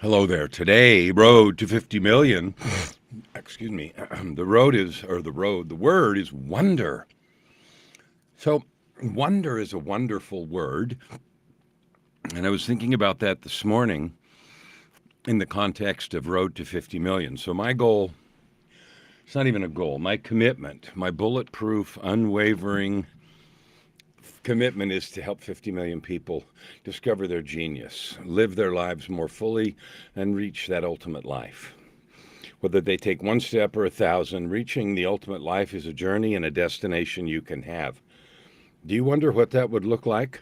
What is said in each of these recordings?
Hello there. Today, road to 50 million. Excuse me. The word is wonder. So, wonder is a wonderful word. And I was thinking about that this morning in the context of road to 50 million. So, my goal, it's not even a goal, my commitment, my bulletproof, unwavering commitment is to help 50 million people discover their genius, live their lives more fully, and reach that ultimate life. Whether they take one step or 1,000, reaching the ultimate life is a journey and a destination you can have. Do you wonder what that would look like?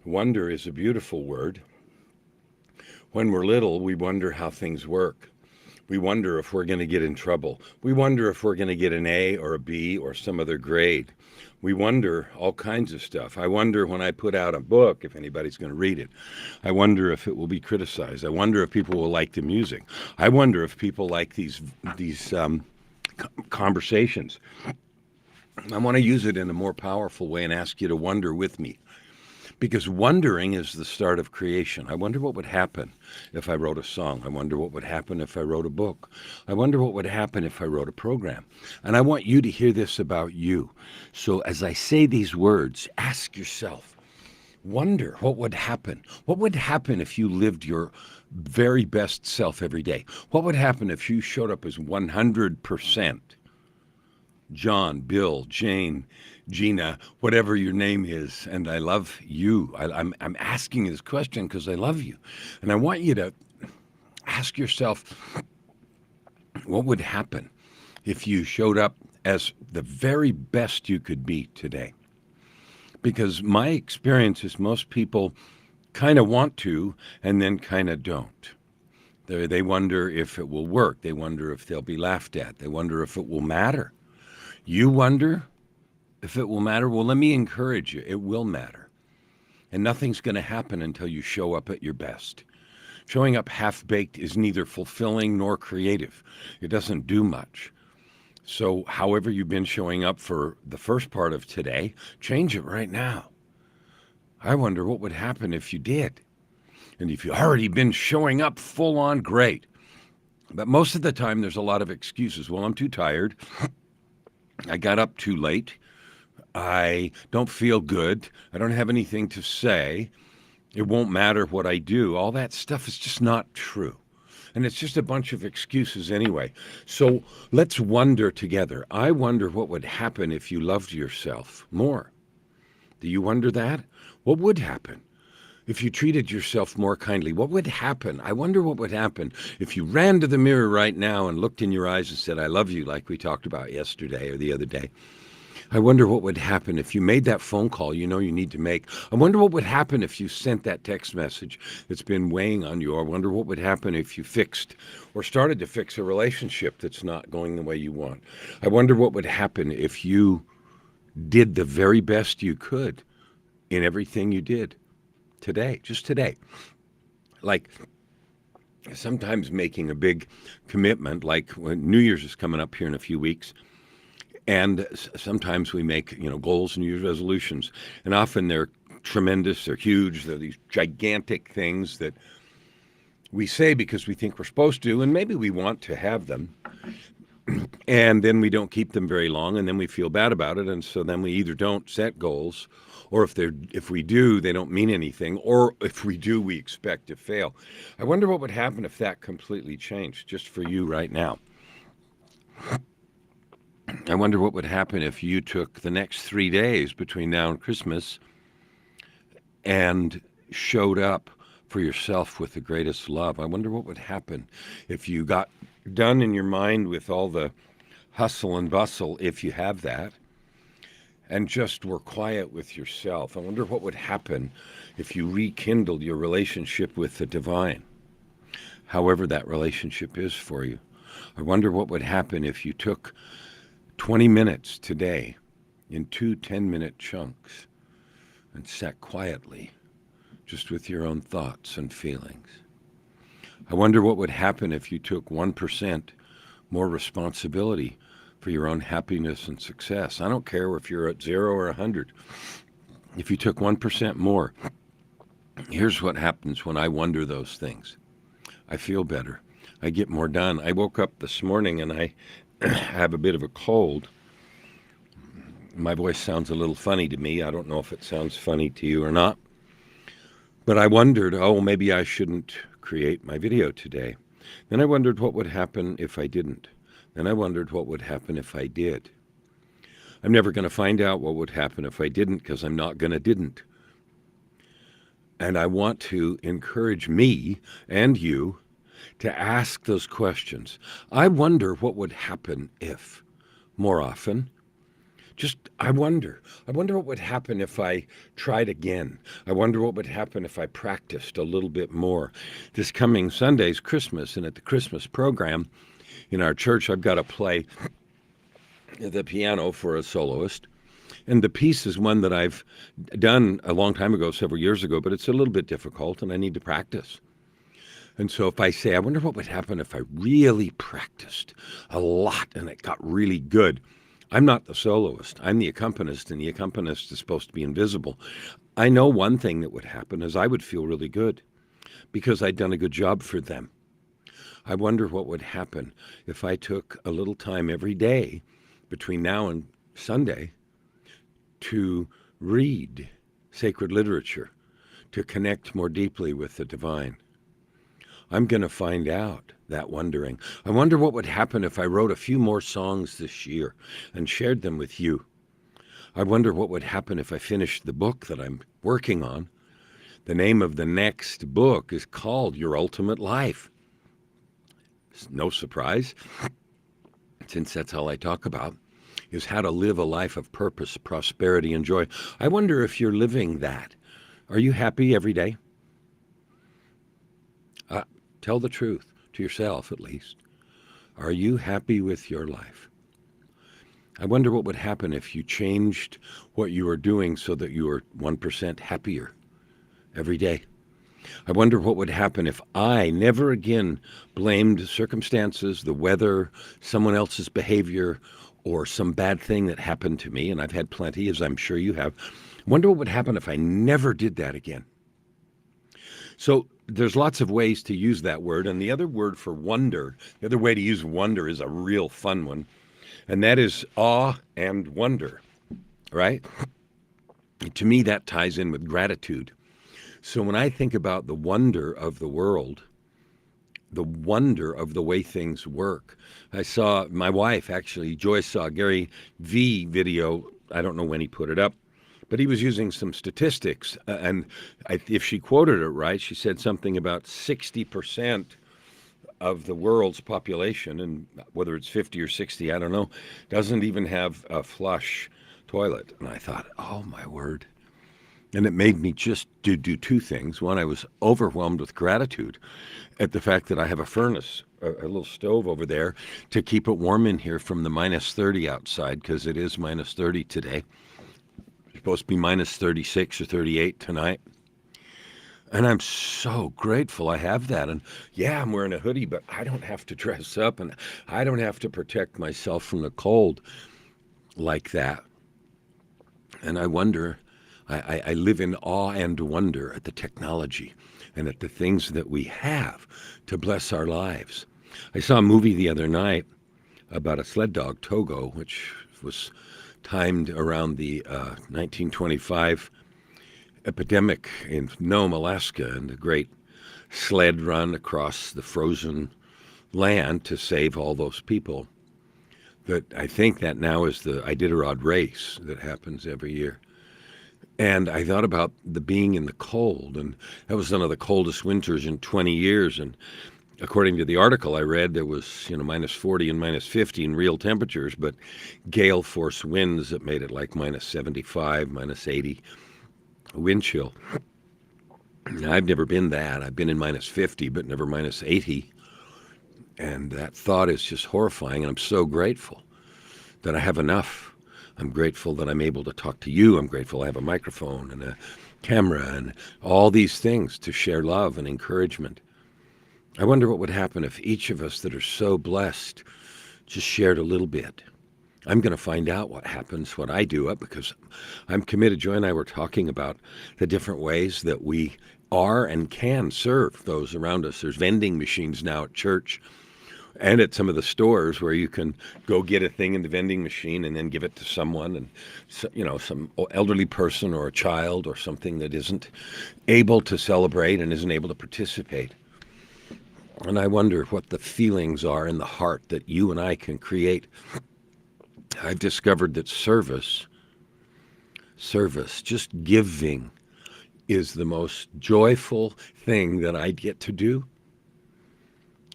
Wonder is a beautiful word. When we're little, we wonder how things work. We wonder if we're going to get in trouble. We wonder if we're going to get an A or a B or some other grade. We wonder all kinds of stuff. I wonder when I put out a book if anybody's going to read it. I wonder if it will be criticized. I wonder if people will like the music. I wonder if people like these conversations. I want to use it in a more powerful way and ask you to wonder with me. Because wondering is the start of creation. I wonder what would happen if I wrote a song. I wonder what would happen if I wrote a book. I wonder what would happen if I wrote a program. And I want you to hear this about you. So as I say these words, ask yourself, wonder what would happen. What would happen if you lived your very best self every day? What would happen if you showed up as 100% John, Bill, Jane, Gina, whatever your name is, and I love you. I'm asking this question because I love you. And I want you to ask yourself, what would happen if you showed up as the very best you could be today? Because my experience is most people kind of want to and then kind of don't. They wonder if it will work. They wonder if they'll be laughed at. They wonder if it will matter. You wonder if it will matter? Well, let me encourage you. It will matter. And nothing's going to happen until you show up at your best. Showing up half-baked is neither fulfilling nor creative. It doesn't do much. So however you've been showing up for the first part of today, change it right now. I wonder what would happen if you did. And if you've already been showing up full on, great. But most of the time, there's a lot of excuses. Well, I'm too tired. I got up too late. I don't feel good. I don't have anything to say. It won't matter what I do. All that stuff is just not true. And it's just a bunch of excuses anyway. So let's wonder together. I wonder what would happen if you loved yourself more. Do you wonder that? What would happen if you treated yourself more kindly? What would happen? I wonder what would happen if you ran to the mirror right now and looked in your eyes and said, I love you, like we talked about yesterday or the other day. I wonder what would happen if you made that phone call you know you need to make. I wonder what would happen if you sent that text message that's been weighing on you. I wonder what would happen if you fixed or started to fix a relationship that's not going the way you want. I wonder what would happen if you did the very best you could in everything you did today, just today. Like sometimes making a big commitment, like when New Year's is coming up here in a few weeks. And sometimes we make, goals and New Year's resolutions. And often they're tremendous, they're huge, they're these gigantic things that we say because we think we're supposed to, and maybe we want to have them. And then we don't keep them very long, and then we feel bad about it. And so then we either don't set goals, or if we do, they don't mean anything, or if we do, we expect to fail. I wonder what would happen if that completely changed, just for you right now. I wonder what would happen if you took the next 3 days between now and Christmas and showed up for yourself with the greatest love. I wonder what would happen if you got done in your mind with all the hustle and bustle, if you have that, and just were quiet with yourself. I wonder what would happen if you rekindled your relationship with the divine, however that relationship is for you. I wonder what would happen if you took 20 minutes today in 2 10-minute chunks and sat quietly just with your own thoughts and feelings. I wonder what would happen if you took 1% more responsibility for your own happiness and success. I don't care if you're at 0 or 100. If you took 1% more, here's what happens when I wonder those things. I feel better. I get more done. I woke up this morning and I have a bit of a cold. My voice sounds a little funny to me. I don't know if it sounds funny to you or not. But I wondered, oh, maybe I shouldn't create my video today. Then I wondered what would happen if I didn't. Then I wondered what would happen if I did. I'm never going to find out what would happen if I didn't because I'm not going to didn't. And I want to encourage me and you to ask those questions. I wonder what would happen if, more often. I wonder what would happen if I tried again. I wonder what would happen if I practiced a little bit more. This coming Sunday's Christmas, and at the Christmas program in our church, I've got to play the piano for a soloist. And the piece is one that I've done a long time ago, several years ago, but it's a little bit difficult and I need to practice. And so if I say, I wonder what would happen if I really practiced a lot and it got really good. I'm not the soloist. I'm the accompanist, and the accompanist is supposed to be invisible. I know one thing that would happen is I would feel really good because I'd done a good job for them. I wonder what would happen if I took a little time every day between now and Sunday to read sacred literature, to connect more deeply with the divine. I'm going to find out that wondering. I wonder what would happen if I wrote a few more songs this year and shared them with you. I wonder what would happen if I finished the book that I'm working on. The name of the next book is called Your Ultimate Life. It's no surprise, since that's all I talk about, is how to live a life of purpose, prosperity, and joy. I wonder if you're living that. Are you happy every day? Tell the truth to yourself, at least. Are you happy with your life? I wonder what would happen if you changed what you were doing so that you were 1% happier every day. I wonder what would happen if I never again blamed circumstances, the weather, someone else's behavior, or some bad thing that happened to me, and I've had plenty, as I'm sure you have. I wonder what would happen if I never did that again. So there's lots of ways to use that word. And the other word for wonder, the other way to use wonder is a real fun one. And that is awe and wonder, right? To me, that ties in with gratitude. So when I think about the wonder of the world, the wonder of the way things work, I saw my wife, actually, Joyce, saw Gary V video. I don't know when he put it up, but he was using some statistics, and if she quoted it right, she said something about 60% of the world's population, and whether it's 50 or 60, I don't know, doesn't even have a flush toilet. And I thought, oh my word. And it made me just do two things. One, I was overwhelmed with gratitude at the fact that I have a furnace, a little stove over there to keep it warm in here from the minus 30 outside, because it is minus 30 today. Supposed to be minus 36 or 38 tonight. And I'm so grateful I have that. And yeah, I'm wearing a hoodie, but I don't have to dress up and I don't have to protect myself from the cold like that. And I wonder, I live in awe and wonder at the technology and at the things that we have to bless our lives. I saw a movie the other night about a sled dog, Togo, which was timed around the 1925 epidemic in Nome, Alaska, and the great sled run across the frozen land to save all those people. But I think that now is the Iditarod race that happens every year. And I thought about the being in the cold, and that was one of the coldest winters in 20 years. And according to the article I read, there was, minus 40 and minus 50 in real temperatures, but gale force winds that made it like minus 75, minus 80 wind chill. Now, I've never been that. I've been in minus 50, but never minus 80. And that thought is just horrifying. And I'm so grateful that I have enough. I'm grateful that I'm able to talk to you. I'm grateful I have a microphone and a camera and all these things to share love and encouragement. I wonder what would happen if each of us that are so blessed just shared a little bit. I'm going to find out what happens when I do it, because I'm committed. Joy and I were talking about the different ways that we are and can serve those around us. There's vending machines now at church and at some of the stores where you can go get a thing in the vending machine and then give it to someone, and some elderly person or a child or something that isn't able to celebrate and isn't able to participate. And I wonder what the feelings are in the heart that you and I can create. I've discovered that service, just giving, is the most joyful thing that I get to do.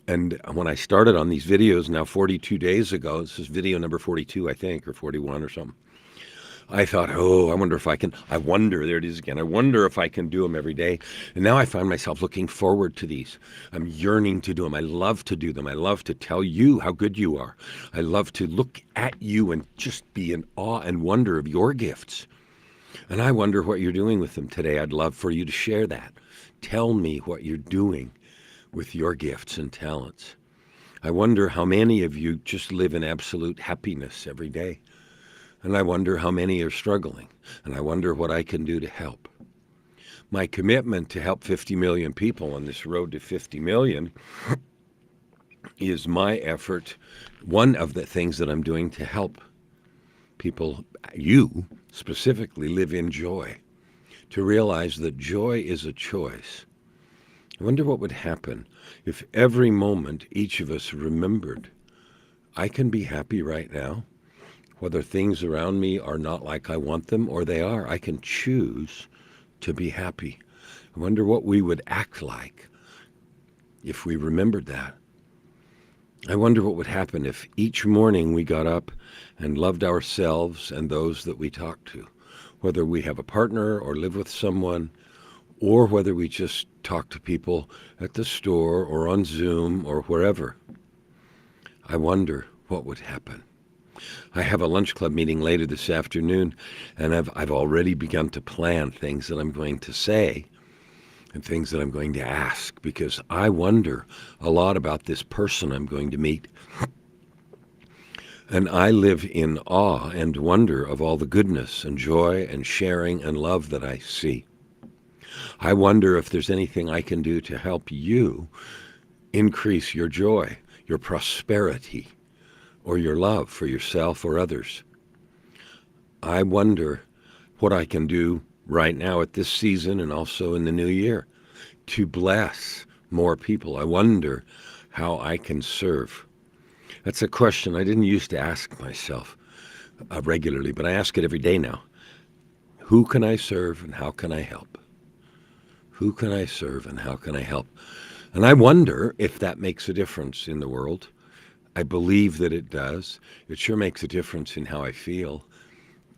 And when I started on these videos now 42 days ago, this is video number 42, I think, or 41 or something, I thought, I wonder, there it is again. I wonder if I can do them every day. And now I find myself looking forward to these. I'm yearning to do them. I love to do them. I love to tell you how good you are. I love to look at you and just be in awe and wonder of your gifts. And I wonder what you're doing with them today. I'd love for you to share that. Tell me what you're doing with your gifts and talents. I wonder how many of you just live in absolute happiness every day. And I wonder how many are struggling. And I wonder what I can do to help. My commitment to help 50 million people on this road to 50 million is my effort, one of the things that I'm doing to help people, you specifically, live in joy, to realize that joy is a choice. I wonder what would happen if every moment each of us remembered, I can be happy right now. Whether things around me are not like I want them or they are, I can choose to be happy. I wonder what we would act like if we remembered that. I wonder what would happen if each morning we got up and loved ourselves and those that we talk to, whether we have a partner or live with someone, or whether we just talk to people at the store or on Zoom or wherever. I wonder what would happen. I have a lunch club meeting later this afternoon, and I've already begun to plan things that I'm going to say and things that I'm going to ask, because I wonder a lot about this person I'm going to meet. And I live in awe and wonder of all the goodness and joy and sharing and love that I see. I wonder if there's anything I can do to help you increase your joy, your prosperity, or your love for yourself or others. I wonder what I can do right now at this season and also in the new year to bless more people. I wonder how I can serve. That's a question I didn't used to ask myself regularly, but I ask it every day now. Who can I serve and how can I help? Who can I serve and how can I help? And I wonder if that makes a difference in the world. I believe that it does. It sure makes a difference in how I feel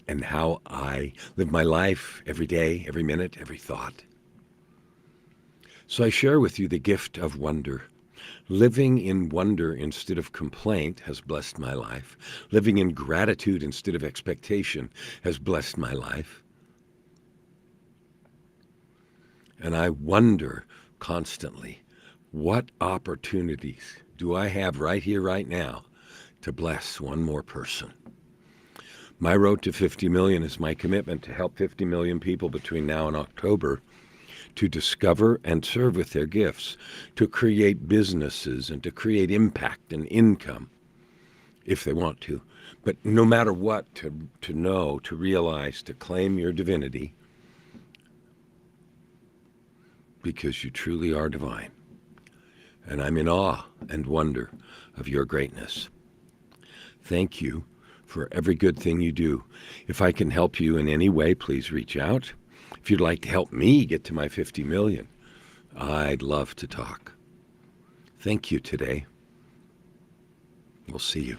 and how I live my life every day, every minute, every thought. So I share with you the gift of wonder. Living in wonder instead of complaint has blessed my life. Living in gratitude instead of expectation has blessed my life. And I wonder constantly, what opportunities do I have right here, right now, to bless one more person? My road to 50 million is my commitment to help 50 million people between now and October to discover and serve with their gifts, to create businesses and to create impact and income if they want to. But no matter what, to know, to realize, to claim your divinity, because you truly are divine. And I'm in awe and wonder of your greatness. Thank you for every good thing you do. If I can help you in any way, please reach out. If you'd like to help me get to my 50 million, I'd love to talk. Thank you today. We'll see you.